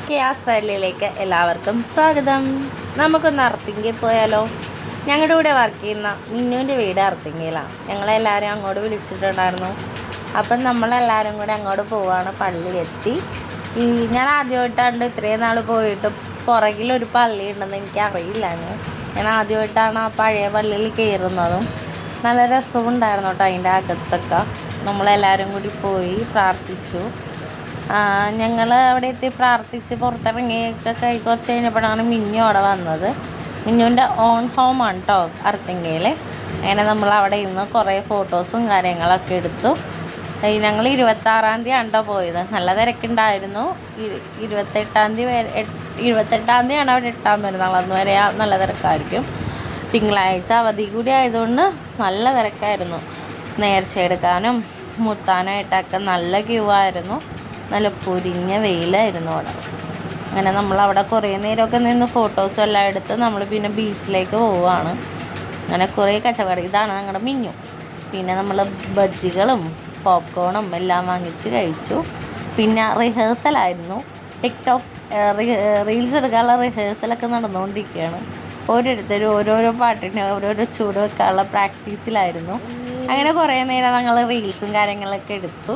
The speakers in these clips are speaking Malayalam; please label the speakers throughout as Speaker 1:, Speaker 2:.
Speaker 1: കെയാസ് ഫാമിലിയിലേക്ക് എല്ലാവർക്കും സ്വാഗതം. നമുക്കൊന്ന് അർത്തിങ്കയിൽ പോയാലോ? ഞങ്ങളുടെ കൂടെ വർക്ക് ചെയ്യുന്ന മിന്നുവിൻ്റെ വീട് അർത്തിങ്കയിലാണ്. ഞങ്ങളെല്ലാവരും അങ്ങോട്ട് വിളിച്ചിട്ടുണ്ടായിരുന്നു. അപ്പം നമ്മളെല്ലാവരും കൂടെ അങ്ങോട്ട് പോവുകയാണ്. പള്ളിയിലെത്തി. ഞാൻ ആദ്യമായിട്ടാണ്ട് ഇത്രയും നാൾ പോയിട്ട് പുറകിലൊരു പള്ളി ഉണ്ടെന്ന് എനിക്കറിയില്ല. ഞാൻ ആദ്യമായിട്ടാണ് ആ പഴയ പള്ളിയിൽ കയറുന്നതും. നല്ല രസമുണ്ടായിരുന്നു കേട്ടോ. അതിൻ്റെ അകത്തൊക്കെ നമ്മളെല്ലാവരും കൂടി പോയി പ്രാർത്ഥിച്ചു. ഞങ്ങൾ അവിടെ എത്തി പ്രാർത്ഥിച്ച് പുറത്തിറങ്ങിയൊക്കെ കുറച്ച് കഴിഞ്ഞപ്പോഴാണ് മിന്നു അവിടെ വന്നത്. മിന്നുവിൻ്റെ ഓൺ ഹോമാണ് കേട്ടോ അർത്തിങ്കയിൽ. അങ്ങനെ നമ്മൾ അവിടെ ഇരുന്ന് കുറേ ഫോട്ടോസും കാര്യങ്ങളൊക്കെ എടുത്തു. ഞങ്ങൾ 26-ാം തീയതി ആണ്ടോ പോയത്. നല്ല തിരക്കുണ്ടായിരുന്നു. 28-ാം തീയതിയാണ് അവിടെ 8-ാം പെരുന്നാൾ. അന്ന് വരെ നല്ല തിരക്കായിരിക്കും. തിങ്കളാഴ്ച അവധി കൂടി ആയതുകൊണ്ട് നല്ല തിരക്കായിരുന്നു. നേർച്ച എടുക്കാനും മുത്താനായിട്ടൊക്കെ നല്ല ക്യൂ ആയിരുന്നു. നല്ല പൊരിഞ്ഞ വെയിലായിരുന്നു അവിടെ. അങ്ങനെ നമ്മളവിടെ കുറേ നേരമൊക്കെ നിന്ന് ഫോട്ടോസും എല്ലാം എടുത്ത് നമ്മൾ പിന്നെ ബീച്ചിലേക്ക് പോവുകയാണ്. അങ്ങനെ കുറേ കച്ചവടം. ഇതാണ് ഞങ്ങളുടെ മിന്നു. പിന്നെ നമ്മൾ ബജ്ജികളും പോപ്കോണും എല്ലാം വാങ്ങിച്ച് കഴിച്ചു. പിന്നെ റിഹേഴ്സലായിരുന്നു. ടിക്ടോക്ക് റീൽസ് എടുക്കാനുള്ള റിഹേഴ്സലൊക്കെ നടന്നുകൊണ്ടിരിക്കുകയാണ്. ഓരോരുത്തരും ഓരോരോ പാട്ടിന് ഓരോരോ ചൂട് വെക്കാനുള്ള പ്രാക്ടീസിലായിരുന്നു. അങ്ങനെ കുറേ നേരം ഞങ്ങൾ റീൽസും കാര്യങ്ങളൊക്കെ എടുത്തു.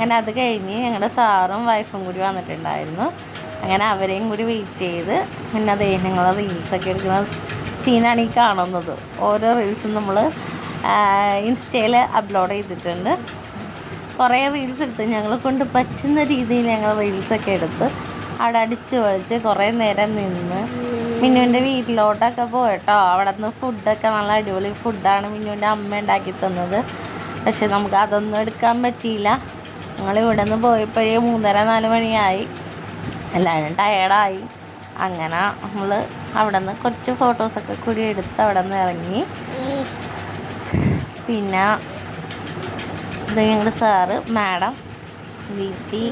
Speaker 1: അങ്ങനെ അത് കഴിഞ്ഞ് ഞങ്ങളുടെ സാറും വൈഫും കൂടി വന്നിട്ടുണ്ടായിരുന്നു. അങ്ങനെ അവരെയും കൂടി വെയിറ്റ് ചെയ്ത് പിന്നെ അതേ ഞങ്ങൾ റീൽസൊക്കെ എടുക്കുന്ന സീനാണ് ഈ കാണുന്നത്. ഓരോ റീൽസും നമ്മൾ ഇൻസ്റ്റയിൽ അപ്ലോഡ് ചെയ്തിട്ടുണ്ട്. കുറേ റീൽസ് എടുത്ത് ഞങ്ങളെ കൊണ്ട് പറ്റുന്ന രീതിയിൽ ഞങ്ങൾ റീൽസൊക്കെ എടുത്ത് അവിടെ അടിച്ച് പൊളിച്ച് കുറേ നേരം നിന്ന് മിന്നുവിൻ്റെ വീട്ടിലോട്ടൊക്കെ പോയിട്ടോ. അവിടെ നിന്ന് ഫുഡൊക്കെ നല്ല അടിപൊളി ഫുഡാണ് മിന്നുവിൻ്റെ അമ്മ ഉണ്ടാക്കി തന്നത്. പക്ഷെ നമുക്ക് അതൊന്നും എടുക്കാൻ പറ്റിയില്ല. ഞങ്ങളിവിടെ നിന്ന് പോയപ്പോഴേ 3:30-4 മണിയായി. എല്ലാവരും ടയേർഡായി. അങ്ങനെ നമ്മൾ അവിടെ നിന്ന് കുറച്ച് ഫോട്ടോസൊക്കെ കൂടി എടുത്ത് അവിടെ നിന്ന് ഇറങ്ങി. പിന്നെ ഇത് ഞങ്ങളുടെ സാറ്, മാഡം, ദീപ്തി,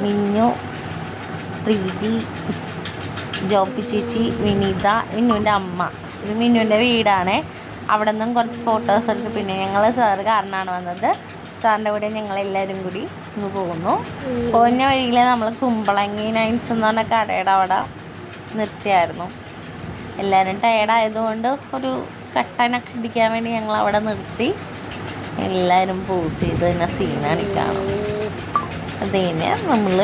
Speaker 1: മിന്നു, പ്രീതി, ജോപ്പി ചേച്ചി, വിനീത, മിന്നുവിൻ്റെ അമ്മ. ഇത് മിന്നുവിൻ്റെ വീടാണ്. അവിടെ നിന്നും കുറച്ച് ഫോട്ടോസ് എടുത്ത് പിന്നെ ഞങ്ങൾ സാറ് കാരണമാണ് വന്നത്. സാറിൻ്റെ കൂടെ ഞങ്ങളെല്ലാവരും കൂടി ഇങ്ങ് പോകുന്നു. പോകുന്ന വഴിയിൽ നമ്മൾ കുമ്പളങ്ങി നൈൻസ് എന്ന് പറഞ്ഞ കടയുടെ അവിടെ നിർത്തിയായിരുന്നു. എല്ലാവരും ടയേർഡായതുകൊണ്ട് ഒരു കട്ടനൊക്കെ ഇടിക്കാൻ വേണ്ടി ഞങ്ങൾ അവിടെ നിർത്തി. എല്ലാവരും പോസ് ചെയ്ത് തന്നെ സീനാണ് കാണും. അതിന് നമ്മൾ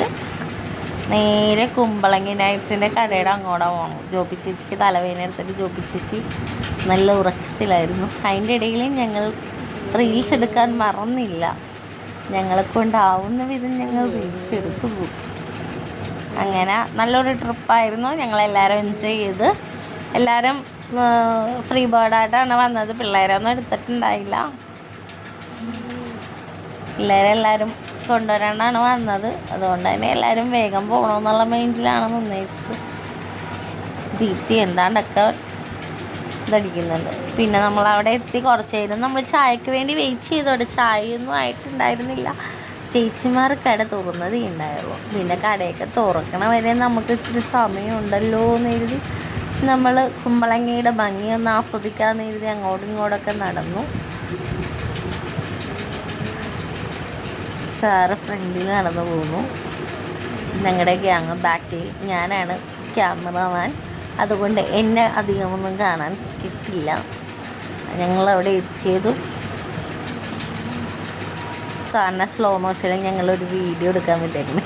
Speaker 1: നേരെ കുമ്പളങ്ങി നൈറ്റ്സിൻ്റെ കടയുടെ അങ്ങോട്ട് പോകണം. ജോപ്പി ചേച്ചിക്ക് തലവേദന എടുത്തിട്ട് ജോപ്പി ചേച്ചി നല്ല ഉറക്കത്തിലായിരുന്നു. അതിൻ്റെ ഇടയിൽ ഞങ്ങൾ റീൽസ് എടുക്കാൻ മറന്നില്ല. ഞങ്ങളെ കൊണ്ടാവുന്ന വിധം ഞങ്ങൾ റീൽസ് എടുത്തു പോകും. അങ്ങനെ നല്ലൊരു ട്രിപ്പായിരുന്നു. ഞങ്ങളെല്ലാവരും എൻജോയ് ചെയ്ത്. എല്ലാവരും ഫ്രീ ബേർഡായിട്ടാണ് വന്നത്. പിള്ളേരൊന്നും എടുത്തിട്ടുണ്ടായില്ല. പിള്ളേരെല്ലാവരും കൊണ്ടുവരാനാണ് വന്നത്. അതുകൊണ്ട് തന്നെ എല്ലാവരും വേഗം പോകണമെന്നുള്ള മൈൻഡിലാണ് നിന്നേച്ചത്. ദീപ്തി എന്താണ്ടൊക്കെ ഇതടിക്കുന്നുണ്ട്. പിന്നെ നമ്മളവിടെ എത്തി കുറച്ച് നേരം നമ്മൾ ചായക്ക് വേണ്ടി വെയിറ്റ് ചെയ്തോടെ. ചായയൊന്നും ആയിട്ടുണ്ടായിരുന്നില്ല. ചേച്ചിമാർ കട തുറന്നതേ ഉണ്ടായുള്ളൂ. പിന്നെ കടയൊക്കെ തുറക്കണ വരെ നമുക്ക് ഇച്ചിരി സമയമുണ്ടല്ലോ എന്ന് എഴുതി നമ്മൾ കുമ്പളങ്ങിയുടെ ഭംഗിയൊന്ന് ആസ്വദിക്കാമെന്ന് എഴുതി അങ്ങോട്ടും ഇങ്ങോട്ടൊക്കെ നടന്നു. സാറ് ഫ്രണ്ടിൽ നടന്നു പോകുന്നു. ഞങ്ങളുടെ ഗ്യാങ് ബാക്കിൽ. ഞാനാണ് ക്യാമറമാൻ. അതുകൊണ്ട് എന്നെ അധികമൊന്നും കാണാൻ കിട്ടില്ല. ഞങ്ങളവിടെ എത്തിയതും സാറിനെ സ്ലോ മോഷനിൽ ഞങ്ങളൊരു വീഡിയോ എടുക്കാൻ പറ്റിയിരുന്നു.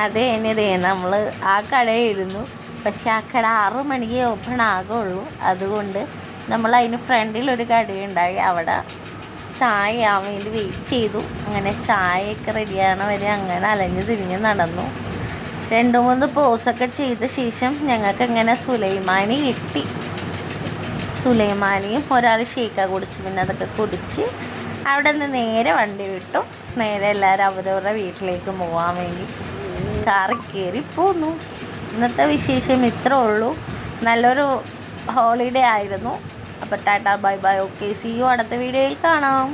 Speaker 1: അതേ നമ്മൾ ആ കടയായിരുന്നു. പക്ഷെ ആ കട 6 മണിക്ക് ഓപ്പൺ ആകുള്ളൂ. അതുകൊണ്ട് നമ്മൾ അതിന് ഫ്രണ്ടിലൊരു കടയുണ്ടായി. അവിടെ ചായ ആവാൻ വേണ്ടി വെയിറ്റ് ചെയ്തു. അങ്ങനെ ചായയൊക്കെ റെഡിയാണ വരെ അങ്ങനെ അലഞ്ഞ് തിരിഞ്ഞ് നടന്നു. 2-3 പോസൊക്കെ ചെയ്ത ശേഷം ഞങ്ങൾക്ക് ഇങ്ങനെ സുലൈമാനി കിട്ടി. സുലൈമാനിയും ഒരാൾ ഷേക്ക കുടിച്ച് പിന്നെ അതൊക്കെ കുടിച്ച് അവിടെ നിന്ന് നേരെ വണ്ടി വിട്ടു. നേരെ എല്ലാവരും അവരവരുടെ വീട്ടിലേക്ക് പോകാൻ വേണ്ടി കാറിൽ കയറി പോന്നു. ഇന്നത്തെ വിശേഷം ഇത്രേ ഉള്ളൂ. നല്ലൊരു ഹോളിഡേ ആയിരുന്നു. അപ്പോൾ tata bye bye. Okay, see you. അടുത്ത വീഡിയോയിൽ കാണാം.